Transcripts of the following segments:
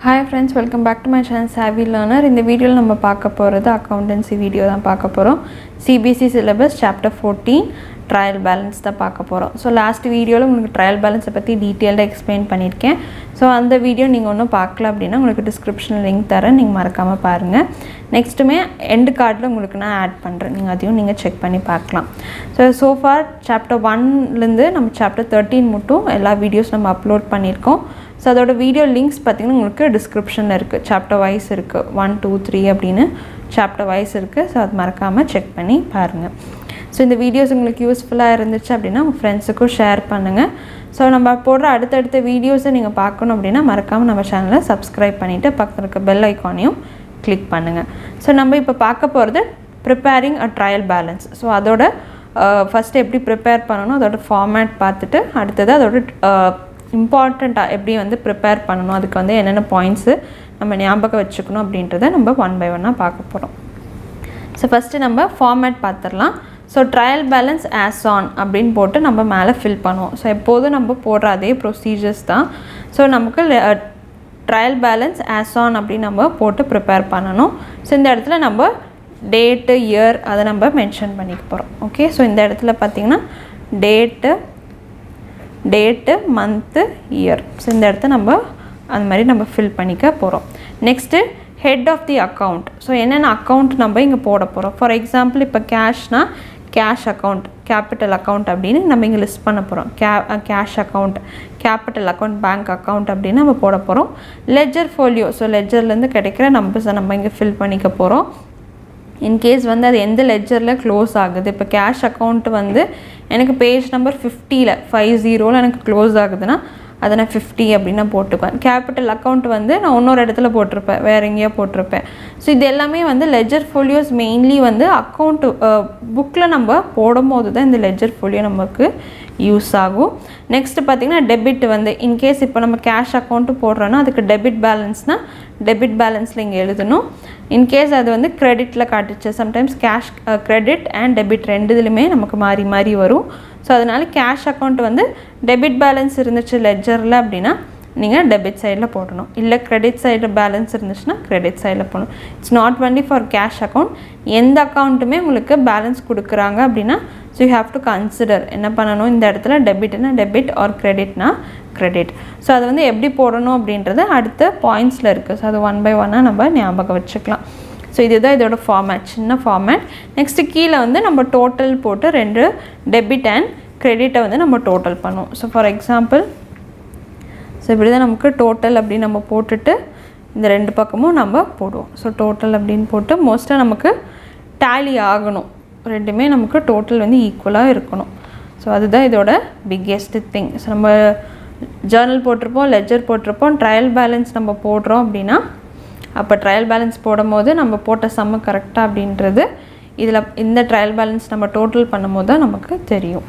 Hi friends, welcome back to my channel Savvy Learner. In the video நம்ம பார்க்க போறது accountancy video தான் பார்க்க போறோம். CBSE syllabus chapter 14 trial balance தான் பார்க்க போறோம். So last videoல உங்களுக்கு trial balance பத்தி டீடைலா எக்ஸ்பிளைன் பண்ணிருக்கேன். So அந்த வீடியோ நீங்க இன்னும் பார்க்கல அப்படினா உங்களுக்கு description லிங்க் தரேன், நீங்க மறக்காம பாருங்க. நெக்ஸ்ட்மே end cardல உங்களுக்கு நான் ஆட் பண்றேன். நீங்க அதையும் நீங்க செக் பண்ணி பார்க்கலாம். So far chapter 1 ல இருந்து நம்ம chapter 13 மட்டும் எல்லா வீடியோஸ் நம்ம அப்லோட் பண்ணிருக்கோம். So அதோட வீடியோ லிங்க்ஸ் பாத்தீங்கன்னா உங்களுக்கு டிஸ்கிரிப்ஷன்ல இருக்கு. சாப்டர் வைஸ் இருக்கு. 1 2 3 அப்படினு சாப்டர் வைஸ் இருக்கு. சோ அது மறக்காம செக் பண்ணி பாருங்க. சோ இந்த வீடியோஸ் உங்களுக்கு யூஸ்ஃபுல்லா இருந்துச்சு அப்படினா உங்க ஃப்ரெண்ட்ஸ்க்கு ஷேர் பண்ணுங்க. சோ நம்ம போடுற அடுத்த வீடியோஸை நீங்க பார்க்கணும் அப்படினா மறக்காம நம்ம சேனலை Subscribe பண்ணிட்டு பக்கத்துல இருக்க பெல் ஐகானையும் கிளிக் பண்ணுங்க. சோ நம்ம இப்ப பார்க்க போறது preparing a trial balance. So அதோட ஃபர்ஸ்ட் எப்படி prepare பண்ணனும் அதோட ஃபார்மட் பார்த்துட்டு அடுத்து அதோட இம்பார்ட்டண்டா எப்படி வந்து prepare பண்ணனும் அதுக்கு வந்து என்னென்ன பாயிண்ட்ஸ் நம்ம ஞாபகம் வச்சுக்கணும் அப்படின்றதை நம்ம ஒன் பை ஒன்னா பார்க்க போறோம். சோ ஃபர்ஸ்ட் நம்ம ஃபார்மட் பார்த்துறலாம். So trial balance as on அப்படினு போட்டு நம்ம மேலே ஃபில் பண்ணுவோம். சோ எப்போதும் நம்ம போடுற அதே ப்ரொசீஜர்ஸ் தான். சோ நமக்கு ட்ரையல் பேலன்ஸ் as on அப்படி நம்ம போட்டு prepare பண்ணனும். சோ இந்த இடத்துல நம்ம டேட் இயர் அதை நம்ம மென்ஷன் பண்ணிக்க போறோம். ஓகே, சோ இந்த இடத்துல பாத்தீங்கன்னா டேட் மந்த் இயர் ஸோ இந்த இடத்த நம்ம அந்த மாதிரி நம்ம ஃபில் பண்ணிக்க போகிறோம். Next head of the account. So என்னென்ன அக்கௌண்ட் நம்ம இங்கே போட போகிறோம். ஃபார் எக்ஸாம்பிள் இப்போ கேஷ்னா கேஷ் அக்கௌண்ட், கேபிட்டல் அக்கௌண்ட் அப்படின்னு நம்ம இங்கே லிஸ்ட் பண்ண போகிறோம். Cash account, capital account, bank account அப்படின்னு நம்ம போட போகிறோம். லெஜர் ஃபோலியோ, ஸோ லெஜர்லேருந்து கிடைக்கிற நம்பர்ஸை நம்ம இங்கே ஃபில் பண்ணிக்க போகிறோம். இன்கேஸ் வந்து அது எந்த லெஜரில் க்ளோஸ் ஆகுது. இப்போ கேஷ் அக்கௌண்ட் வந்து எனக்கு பேஜ் நம்பர் 50ல் 50ல் எனக்கு க்ளோஸ் ஆகுதுன்னா அதை நான் 50 அப்படின்னு நான் போட்டுக்குவேன். கேபிட்டல் அக்கௌண்ட் வந்து நான் இன்னொரு இடத்துல போட்டிருப்பேன், வேறு எங்கேயோ போட்டிருப்பேன். ஸோ இது எல்லாமே வந்து லெஜர் ஃபோலியோஸ் மெயின்லி வந்து அக்கௌண்ட் புக்கில் நம்ம போடும் போது தான் இந்த லெஜர் ஃபோலியோ நமக்கு யூஸ் ஆகும். நெக்ஸ்ட் பார்த்திங்கன்னா டெபிட் வந்து இன்கேஸ் இப்போ நம்ம கேஷ் அக்கௌண்ட்டு போடுறோன்னா அதுக்கு டெபிட் பேலன்ஸ்னால் டெபிட் பேலன்ஸில் இங்கே எழுதணும். இன்கேஸ் அது வந்து கிரெடிட்டில் காட்டுச்சு, sometimes cash credit and debit ரெண்டு இதுலையுமே நமக்கு மாறி மாறி வரும். ஸோ அதனால் கேஷ் அக்கௌண்ட் வந்து டெபிட் பேலன்ஸ் இருந்துச்சு லெஜரில் அப்படின்னா நீங்கள் டெபிட் சைடில் போடணும். இல்லை கிரெடிட் சைடில் பேலன்ஸ் இருந்துச்சுன்னா கிரெடிட் சைடில் போடணும். It's not only for cash account, எந்த அக்கௌண்ட்டுமே உங்களுக்கு பேலன்ஸ் கொடுக்குறாங்க அப்படின்னா so you have to consider என்ன பண்ணணும் இந்த இடத்துல டெபிட்னா டெபிட் ஆர் கிரெடிட்னா கிரெடிட். ஸோ அதை வந்து எப்படி போடணும் அப்படின்றது அடுத்த பாயிண்ட்ஸில் இருக்குது. ஸோ அது ஒன் பை ஒன்னாக நம்ம ஞாபகம் வச்சுக்கலாம். ஸோ இதுதான் இதோட ஃபார்மேட், சின்ன ஃபார்மேட். நெக்ஸ்ட்டு கீழே வந்து நம்ம டோட்டல் போட்டு ரெண்டு டெபிட் அண்ட் கிரெடிட்டை வந்து நம்ம டோட்டல் பண்ணுவோம். ஸோ ஃபார் எக்ஸாம்பிள் ஸோ இப்படி தான் நமக்கு டோட்டல் அப்படின்னு நம்ம போட்டுட்டு இந்த ரெண்டு பக்கமும் நம்ம போடுவோம். ஸோ டோட்டல் அப்படின்னு போட்டு மோஸ்ட்டாக நமக்கு டேலி ஆகணும், ரெண்டுமே நமக்கு டோட்டல் வந்து ஈக்குவலாக இருக்கணும். ஸோ அதுதான் இதோட பிக்கெஸ்ட் திங். ஸோ நம்ம ஜேர்னல் போட்டிருப்போம், லெஜர் போட்டிருப்போம், ட்ரையல் பேலன்ஸ் நம்ம போடுறோம் அப்படின்னா அப்போ ட்ரையல் பேலன்ஸ் போடும் போது நம்ம போட்ட சம்மு கரெக்டாக அப்படின்றது இதில் இந்த ட்ரையல் பேலன்ஸ் நம்ம டோட்டல் பண்ணும் போது தான் நமக்கு தெரியும்.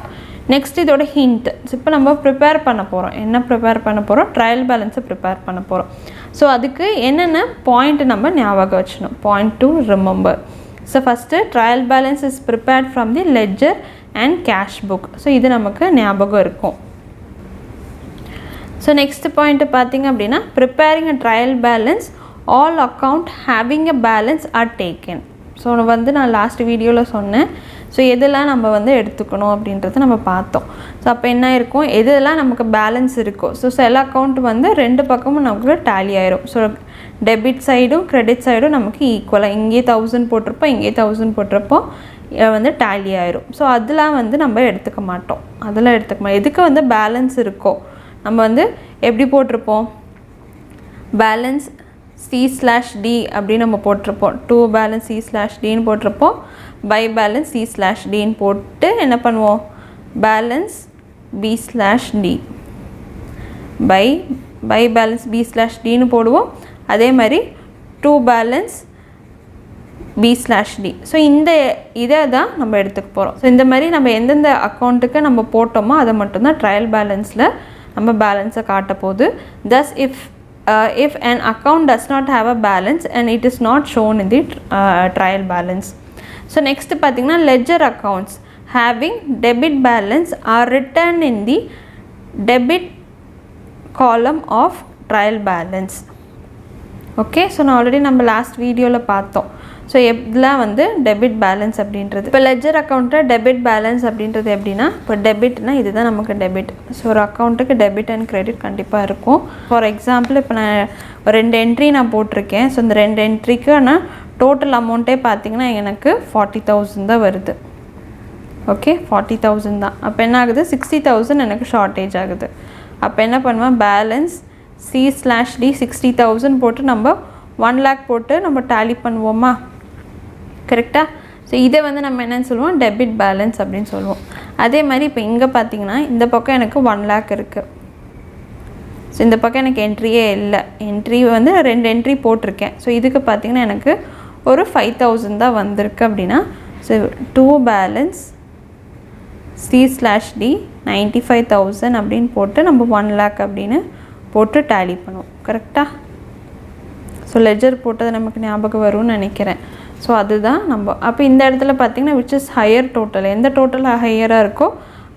நெக்ஸ்ட் இதோட ஹிண்ட். இப்போ நம்ம ப்ரிப்பேர் பண்ண போகிறோம். என்ன ப்ரிப்பேர் பண்ண போகிறோம்? ட்ரையல் பேலன்ஸை ப்ரிப்பேர் பண்ண போகிறோம். ஸோ அதுக்கு என்னென்ன பாயிண்ட் நம்ம ஞாபகம் வச்சுக்கணும். Point to remember. So first trial balance is prepared from the ledger and cash book. So இது நமக்கு ஞாபகம் இருக்கும். ஸோ நெக்ஸ்ட் பாயிண்ட் பார்த்திங்க அப்படின்னா preparing a trial balance all account having a balance are taken. So வந்து நான் last வீடியோவில் சொன்னேன். ஸோ எதெல்லாம் நம்ம வந்து எடுத்துக்கணும் அப்படின்றத நம்ம பார்த்தோம். ஸோ அப்போ என்ன இருக்கும், எதெல்லாம் நமக்கு பேலன்ஸ் இருக்கோ ஸோ சில அக்கௌண்ட் வந்து ரெண்டு பக்கமும் நமக்கு டேலி ஆயிரும். ஸோ டெபிட் சைடும் கிரெடிட் சைடும் நமக்கு ஈக்குவலாக இங்கே 1000 போட்டிருப்போம், இங்கே 1000 போட்டிருப்போம், வந்து டேலி ஆயிரும். ஸோ அதெல்லாம் வந்து நம்ம எடுத்துக்க மாட்டோம். அதெல்லாம் எடுத்துக்க மாட்டோம். எதுக்கு வந்து பேலன்ஸ் இருக்கோ நம்ம வந்து எப்படி போட்டிருப்போம், பேலன்ஸ் C/D அப்படின்னு நம்ம போட்டிருப்போம். டூ பேலன்ஸ் C/Dன்னு போட்டிருப்போம். பை பேலன்ஸ் C/Dன்னு போட்டு என்ன பண்ணுவோம், பேலன்ஸ் B/D பை பேலன்ஸ் B/Dன்னு போடுவோம். அதே மாதிரி டூ பேலன்ஸ் B/D. ஸோ இந்த இதை தான் நம்ம எடுத்துக்க போகிறோம். ஸோ இந்த மாதிரி நம்ம எந்தெந்த அக்கௌண்ட்டுக்கு நம்ம போட்டோமோ அதை மட்டும்தான் ட்ரையல் பேலன்ஸில் நம்ம பேலன்ஸை காட்ட போகுது. thus if an account does not have a balance and it is not shown in the trial balance. So next பாத்தீங்கன்னா ledger accounts having debit balance are written in the debit column of trial balance. Okay. So நான் already நம்ம last வீடியோவில் பார்த்தோம். So இதெல்லாம் வந்து debit balance அப்படின்றது. இப்போ ledger அக்கௌண்ட்டில் டெபிட் பேலன்ஸ் அப்படின்றது எப்படின்னா, இப்போ டெபிட்னா இதுதான் நமக்கு டெபிட். ஸோ ஒரு அக்கௌண்ட்டுக்கு டெபிட் அண்ட் கிரெடிட் கண்டிப்பாக இருக்கும். ஃபார் எக்ஸாம்பிள் இப்போ நான் ஒரு 2 என்ட்ரி நான் போட்டிருக்கேன். ஸோ இந்த 2 என்ட்ரிக்கு ஆனால் டோட்டல் அமௌண்ட்டே பார்த்திங்கன்னா எனக்கு 40,000 தான் வருது. ஓகே, 40,000 தான். அப்போ என்ன ஆகுது, 60,000 எனக்கு ஷார்ட்டேஜ் ஆகுது. அப்போ என்ன பண்ணுவேன், பேலன்ஸ் C/D 60,000 போட்டு நம்ம 1 lakh போட்டு நம்ம டேலி பண்ணுவோமா, கரெக்டாக? ஸோ இதை வந்து நம்ம என்னென்னு சொல்லுவோம், டெபிட் பேலன்ஸ் அப்படின்னு சொல்லுவோம். அதே மாதிரி இப்போ இங்கே பார்த்தீங்கன்னா இந்த பக்கம் எனக்கு 1 lakh இருக்குது. ஸோ இந்த பக்கம் எனக்கு என்ட்ரியே இல்லை. என்ட்ரி வந்து 2 என்ட்ரி போட்டிருக்கேன். ஸோ இதுக்கு பார்த்திங்கன்னா எனக்கு ஒரு 5,000 தான் வந்திருக்கு அப்படின்னா, ஸோ டூ பேலன்ஸ் C/D 95,000 அப்படின்னு போட்டு நம்ம 1 lakh அப்படின்னு போட்டு டேலி பண்ணுவோம், கரெக்டாக? ஸோ லெஜர் போட்டது நமக்கு ஞாபகம் வரும்னு நினைக்கிறேன். ஸோ அதுதான் நம்ம அப்போ இந்த இடத்துல பார்த்திங்கன்னா விச் இஸ் ஹையர் டோட்டல், எந்த டோட்டல் ஹையராக இருக்கோ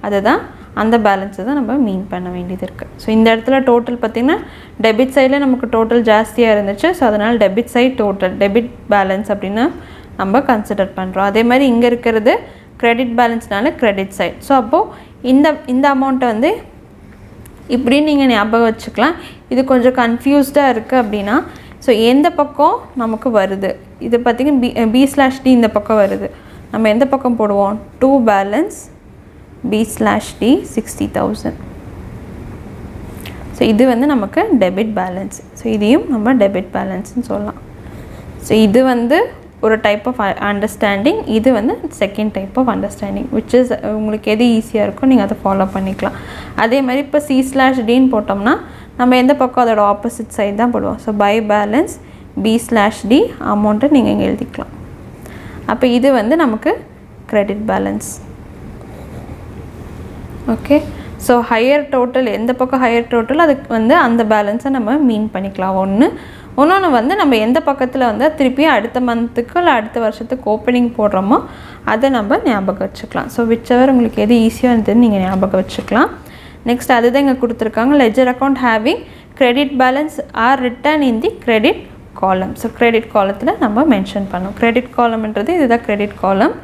அதுதான், அந்த பேலன்ஸை தான் நம்ம மீன் பண்ண வேண்டியது இருக்குது. ஸோ இந்த இடத்துல டோட்டல் பார்த்திங்கன்னா டெபிட் சைடில் நமக்கு டோட்டல் ஜாஸ்தியாக இருந்துச்சு. ஸோ அதனால் debit side total debit balance அப்படின்னு நம்ம கன்சிடர் பண்ணுறோம். அதே மாதிரி இங்கே இருக்கிறது கிரெடிட் பேலன்ஸ்னால கிரெடிட் சைட். ஸோ அப்போது இந்த அமௌண்ட்டை வந்து இப்படி நீங்கள் ஞாபகம் வச்சுக்கலாம். இது கொஞ்சம் கன்ஃபியூஸ்டாக இருக்குது அப்படின்னா, ஸோ எந்த பக்கம் நமக்கு வருது, இது பார்த்திங்கன்னா B/D இந்த பக்கம் வருது, நம்ம எந்த பக்கம் போடுவோம், டூ பேலன்ஸ் B/D 60,000. ஸோ இது வந்து நமக்கு டெபிட் பேலன்ஸ். ஸோ இதையும் நம்ம டெபிட் பேலன்ஸ்னு சொல்லலாம். ஸோ இது வந்து ஒரு டைப் ஆஃப் அண்டர்ஸ்டாண்டிங், இது வந்து second type of understanding, which is உங்களுக்கு எது ஈஸியாக இருக்கோ நீங்கள் அதை ஃபாலோ பண்ணிக்கலாம். அதே மாதிரி இப்போ C/Dன்னு போட்டோம்னா நம்ம எந்த பக்கம் அதோட ஆப்போசிட் சைடு தான் போடுவோம். ஸோ பை பேலன்ஸ் B/D அமௌண்ட்டை நீங்கள் இங்கே எழுதிக்கலாம். அப்போ இது வந்து நமக்கு credit balance. Okay. So higher total, எந்த பக்கம் ஹையர் டோட்டல் அதுக்கு வந்து அந்த பேலன்ஸை நம்ம மீன் பண்ணிக்கலாம். இன்னொன்று வந்து நம்ம எந்த பக்கத்தில் வந்து திருப்பி அடுத்த மந்த்துக்கு இல்லை அடுத்த வருஷத்துக்கு ஓப்பனிங் போடுறோமோ அதை நம்ம ஞாபகம் வச்சுக்கலாம். ஸோ விச்சவர் உங்களுக்கு எது ஈஸியாக இருந்ததுன்னு நீங்கள் ஞாபகம் வச்சுக்கலாம். நெக்ஸ்ட் அதுதான் இங்கே கொடுத்துருக்காங்க, ledger account having credit balance are written in the credit column. So credit காலத்தில் நம்ம மென்ஷன் பண்ணோம். கிரெடிட் காலம்ன்றது இதுதான் கிரெடிட் காலம்,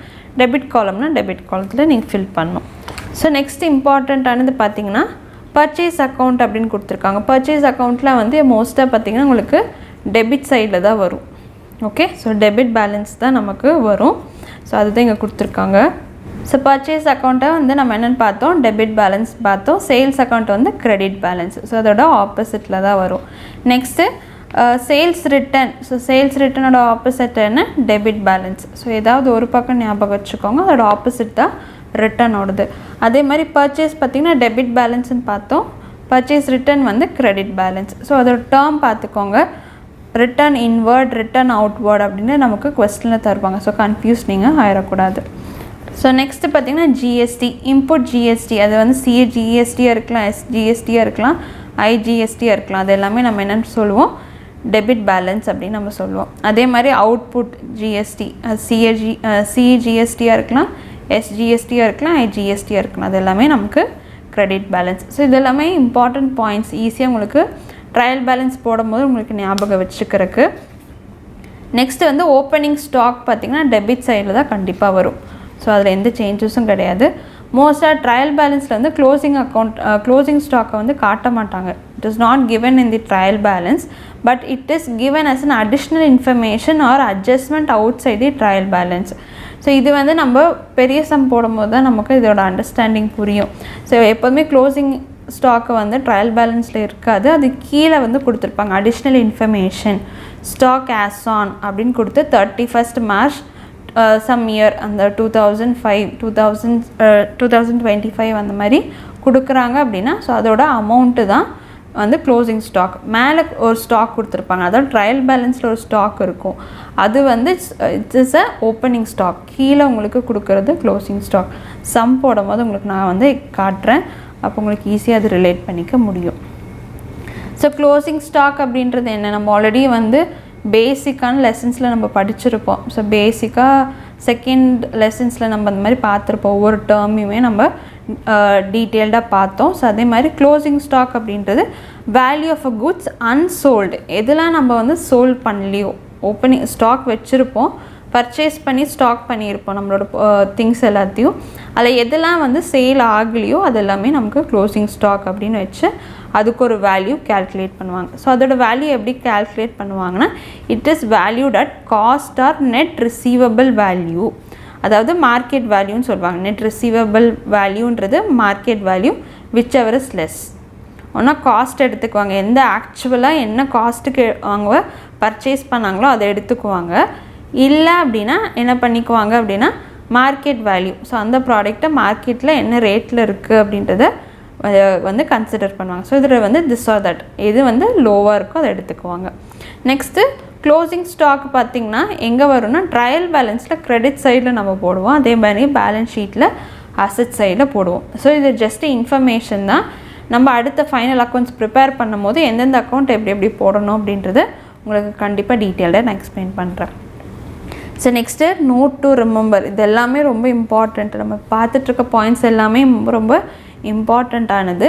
டெபிட் காலம்னா டெபிட் காலத்தில் நீங்கள் ஃபில் பண்ணணும். ஸோ நெக்ஸ்ட் இம்பார்ட்டண்ட்டானது பார்த்திங்கன்னா பர்ச்சேஸ் அக்கௌண்ட் அப்படின்னு கொடுத்துருக்காங்க. பர்ச்சேஸ் அக்கௌண்ட்டில் வந்து மோஸ்ட்டாக பார்த்திங்கன்னா உங்களுக்கு டெபிட் சைடில் தான் வரும். ஓகே. ஸோ டெபிட் பேலன்ஸ் தான் நமக்கு வரும். ஸோ அதுதான் இங்கே கொடுத்துருக்காங்க. ஸோ பர்ச்சேஸ் அக்கௌண்ட்டை வந்து நம்ம என்னென்னு பார்த்தோம், டெபிட் பேலன்ஸ் பார்த்தோம். சேல்ஸ் அக்கௌண்ட் வந்து கிரெடிட் பேலன்ஸ். ஸோ அதோட ஆப்போசிட்டில் தான் வரும். Next sales return. So sales ரிட்டனோட ஆப்போசிட் என்ன, டெபிட் பேலன்ஸ். ஸோ ஏதாவது ஒரு பக்கம் ஞாபகம் வச்சுக்கோங்க, அதோட ஆப்போசிட் தான் ரிட்டனோடது. அதே மாதிரி பர்ச்சேஸ் பார்த்திங்கன்னா டெபிட் பேலன்ஸ்ன்னு பார்த்தோம், பர்ச்சேஸ் ரிட்டர்ன் வந்து கிரெடிட் பேலன்ஸ். ஸோ அதோட டேர்ம் பார்த்துக்கோங்க, ரிட்டர்ன் இன்வர்ட், ரிட்டர்ன் அவுட்வர்ட் அப்படின்னு நமக்கு கொஸ்டினில் தருவாங்க. ஸோ கன்ஃபியூஸ் நீங்கள் ஆயிடக்கூடாது. ஸோ நெக்ஸ்ட்டு பார்த்திங்கன்னா ஜிஎஸ்டி, இன்புட் ஜிஎஸ்டி. அது வந்து CGSTயாக இருக்கலாம், SGSTயாக இருக்கலாம், IGSTயாக இருக்கலாம். அது எல்லாமே நம்ம என்னென்னு சொல்லுவோம், டெபிட் பேலன்ஸ் அப்படின்னு நம்ம சொல்லுவோம். அதே மாதிரி அவுட்புட் ஜிஎஸ்டி, CGSTயாக இருக்கலாம், SGSTயாக இருக்கலாம், IGSTயாக இருக்கலாம். அது எல்லாமே நமக்கு கிரெடிட் பேலன்ஸ். ஸோ இது எல்லாமே இம்பார்ட்டண்ட் பாயிண்ட்ஸ், ஈஸியாக உங்களுக்கு ட்ரையல் பேலன்ஸ் போடும்போது உங்களுக்கு ஞாபகம் வச்சுக்கிறதுக்கு. நெக்ஸ்ட்டு வந்து ஓப்பனிங் ஸ்டாக் பார்த்திங்கன்னா டெபிட் சைடில் தான் கண்டிப்பாக வரும். ஸோ அதில் எந்த சேஞ்சஸும் கிடையாது. மோஸ்ட்டாக ட்ரையல் பேலன்ஸில் வந்து க்ளோசிங் ஸ்டாக்கை வந்து காட்ட மாட்டாங்க. It is not given in the trial balance, but it is given as an additional information or adjustment outside the trial balance. So இது வந்து நம்ம பெரிய சம் போடும்போது தான் நமக்கு இதோட அண்டர்ஸ்டாண்டிங் புரியும். ஸோ எப்போதுமே க்ளோசிங் ஸ்டாக்கு வந்து ட்ரையல் பேலன்ஸில் இருக்காது, அது கீழே வந்து கொடுத்துருப்பாங்க additional information stock as on அப்படின்னு கொடுத்து 31st March சம் இயர் அந்த 2005 2025 அந்த மாதிரி கொடுக்குறாங்க அப்படின்னா, ஸோ அதோட அமௌண்ட்டு தான் வந்து க்ளோசிங் ஸ்டாக். மேலே ஒரு ஸ்டாக் கொடுத்துருப்பாங்க, அதாவது ட்ரையல் பேலன்ஸில் ஒரு ஸ்டாக் இருக்கும், அது வந்து it's is a opening stock. கீழே உங்களுக்கு கொடுக்குறது க்ளோசிங் ஸ்டாக். சம் போடும் போது உங்களுக்கு நான் வந்து காட்டுறேன், அப்போ உங்களுக்கு ஈஸியாக அது ரிலேட் பண்ணிக்க முடியும். ஸோ க்ளோசிங் ஸ்டாக் அப்படின்றது என்ன, நம்ம ஆல்ரெடி வந்து பேசிக்கான லெசன்ஸில் நம்ம படிச்சிருப்போம். ஸோ பேசிக்காக செகண்ட் லெசன்ஸில் நம்ம அந்த மாதிரி பார்த்துருப்போம், ஒவ்வொரு டேர்மையுமே நம்ம டீட்டெயில்டாக பார்த்தோம். ஸோ அதே மாதிரி க்ளோசிங் ஸ்டாக் அப்படின்றது value of a goods unsold, எதெல்லாம் நம்ம வந்து சோல்ட் பண்ணலையோ, ஓப்பனிங் ஸ்டாக் வச்சுருப்போம், பர்ச்சேஸ் பண்ணி ஸ்டாக் பண்ணியிருப்போம் நம்மளோட திங்ஸ் எல்லாத்தையும், அதில் எதெல்லாம் வந்து சேல் ஆகலையோ அது எல்லாமே நமக்கு க்ளோசிங் ஸ்டாக் அப்படின்னு வச்சு அதுக்கு ஒரு வேல்யூ கேல்குலேட் பண்ணுவாங்க. ஸோ அதோட வேல்யூ எப்படி கேல்குலேட் பண்ணுவாங்கன்னா, it is valued at cost or net receivable value, அதாவது மார்க்கெட் வேல்யூன்னு சொல்லுவாங்க. நெட் ரிசீவபிள் வேல்யூன்றது market value whichever is less. ஒன்றா காஸ்ட் எடுத்துக்குவாங்க, எந்த ஆக்சுவலாக என்ன காஸ்ட்டுக்கு அவங்க பர்ச்சேஸ் பண்ணாங்களோ அதை எடுத்துக்குவாங்க. இல்லை அப்படின்னா என்ன பண்ணிக்குவாங்க அப்படின்னா மார்க்கெட் வேல்யூ, ஸோ அந்த ப்ராடக்டை மார்க்கெட்டில் என்ன ரேட்டில் இருக்குது அப்படின்றத வந்து கன்சிடர் பண்ணுவாங்க. ஸோ இதில் வந்து திஸ் ஆர் தட், எது வந்து லோவாக இருக்கோ அதை எடுத்துக்குவாங்க. நெக்ஸ்ட்டு க்ளோசிங் ஸ்டாக் பார்த்திங்கன்னா எங்கே வரும்னா ட்ரையல் பேலன்ஸில் கிரெடிட் சைடில் நம்ம போடுவோம், அதே மாதிரி பேலன்ஸ் ஷீட்டில் அசட் சைடில் போடுவோம். ஸோ இது ஜஸ்ட் இன்ஃபர்மேஷன் தான். நம்ம அடுத்த ஃபைனல் அக்கௌண்ட்ஸ் ப்ரிப்பேர் பண்ணும் போது எந்தெந்த அக்கௌண்ட் எப்படி எப்படி போடணும் அப்படின்றத உங்களுக்கு கண்டிப்பாக டீட்டெயில்டாக நான் எக்ஸ்பிளைன் பண்ணுறேன். So next note to remember, இது எல்லாமே ரொம்ப இம்பார்ட்டண்ட். நம்ம பார்த்துட்ருக்க பாயிண்ட்ஸ் எல்லாமே ரொம்ப இம்பார்ட்டண்ட்டானது.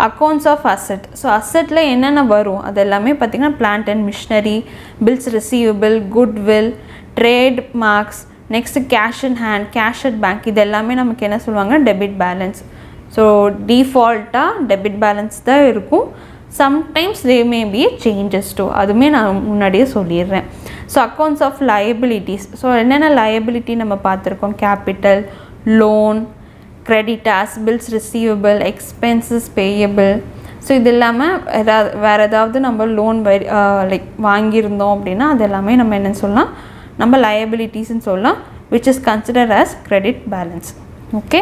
அக்கௌண்ட்ஸ் ஆஃப் அசட், ஸோ அசட்டில் என்னென்ன வரும் அது எல்லாமே பார்த்திங்கன்னா plant and machinery, bills receivable, goodwill, trade marks, next cash in hand, cash at bank, இது எல்லாமே நமக்கு என்ன சொல்லுவாங்க டெபிட் பேலன்ஸ். ஸோ டிஃபால்ட்டாக டெபிட் பேலன்ஸ் தான் இருக்கும். Sometimes they may be changes too, அதுவுமே நான் முன்னாடியே சொல்லிடுறேன். So accounts of liabilities, so என்னென்ன லயபிலிட்டி நம்ம பார்த்துருக்கோம், capital, loan, creditors, bills receivable, expenses payable. So இது இல்லாமல் வேறு ஏதாவது நம்ம லோன் லைக் வாங்கியிருந்தோம் அப்படின்னா அது எல்லாமே நம்ம என்னென்னு சொல்லலாம், நம்ம லயபிலிட்டிஸ்ன்னு சொல்லலாம், which is consider as credit balance. Okay,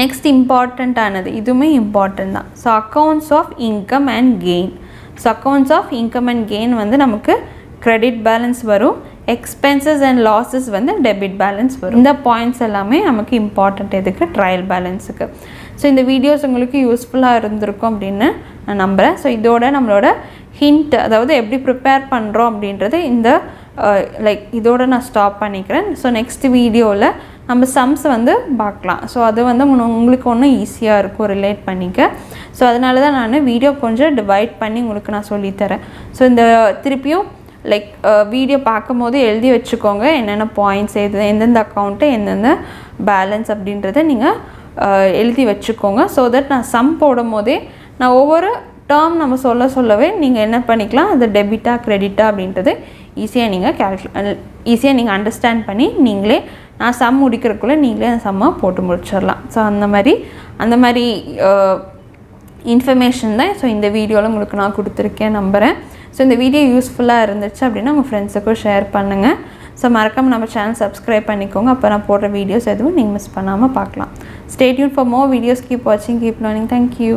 next இம்பார்ட்டண்ட்டானது, இதுவுமே இம்பார்ட்டன்ட் தான். So accounts of income and gain, so accounts of income and gain வந்து நமக்கு கிரெடிட் பேலன்ஸ் வரும், எக்ஸ்பென்சஸ் அண்ட் லாஸஸ் வந்து டெபிட் பேலன்ஸ் வரும். இந்த பாயிண்ட்ஸ் எல்லாமே நமக்கு இம்பார்ட்டண்ட் எதுக்கு, ட்ரையல் பேலன்ஸுக்கு. ஸோ இந்த வீடியோஸ் உங்களுக்கு யூஸ்ஃபுல்லாக இருந்திருக்கும் அப்படின்னு நான் நம்புகிறேன். ஸோ இதோட நம்மளோட ஹிண்ட், அதாவது எப்படி ப்ரிப்பேர் பண்ணுறோம் அப்படின்றது இந்த லைக் இதோட நான் ஸ்டாப் பண்ணிக்கிறேன். ஸோ நெக்ஸ்ட் வீடியோவில் நம்ம சம்ஸ் வந்து பார்க்கலாம். ஸோ அது வந்து உங்களுக்கு ஒன்றும் ஈஸியாக இருக்கும் ரிலேட் பண்ணிக்க. ஸோ அதனால தான் நான் வீடியோ கொஞ்சம் டிவைட் பண்ணி உங்களுக்கு நான் சொல்லித்தரேன். ஸோ இந்த திருப்பியும் லைக் வீடியோ பார்க்கும் போது எழுதி வச்சுக்கோங்க என்னென்ன பாயிண்ட்ஸ், எந்தெந்த அக்கௌண்ட்டு எந்தெந்த பேலன்ஸ் அப்படின்றத நீங்கள் எழுதி வச்சுக்கோங்க. ஸோ தட் நான் சம் போடும் போதே நான் ஒவ்வொரு டேர்ம் நம்ம சொல்லவே நீங்கள் என்ன பண்ணிக்கலாம், அது டெபிட்டா கிரெடிட்டா அப்படின்றது ஈஸியாக நீங்கள் ஈஸியாக நீங்கள் அண்டர்ஸ்டாண்ட் பண்ணி நீங்களே நான் சம் முடிக்கிறதுக்குள்ளே நீங்களே அந்த சம்மை போட்டு முடிச்சிடலாம். ஸோ அந்த மாதிரி இன்ஃபர்மேஷன் தான் ஸோ இந்த வீடியோவில் உங்களுக்கு நான் கொடுத்துருக்கேன் நம்புகிறேன். ஸோ இந்த வீடியோ யூஸ்ஃபுல்லாக இருந்துச்சு அப்படின்னா உங்கள் ஃப்ரெண்ட்ஸுக்கும் ஷேர் பண்ணுங்கள். ஸோ மறக்காமல் நம்ம சேனல் சப்ஸ்கிரைப் பண்ணிக்கோங்க, அப்போ நான் போடுற வீடியோஸ் எதுவும் நீங்கள் மிஸ் பண்ணாமல் பார்க்கலாம். Stay tune for more videos. Keep வாட்சிங், கீப் லேர்னிங். தேங்க்யூ.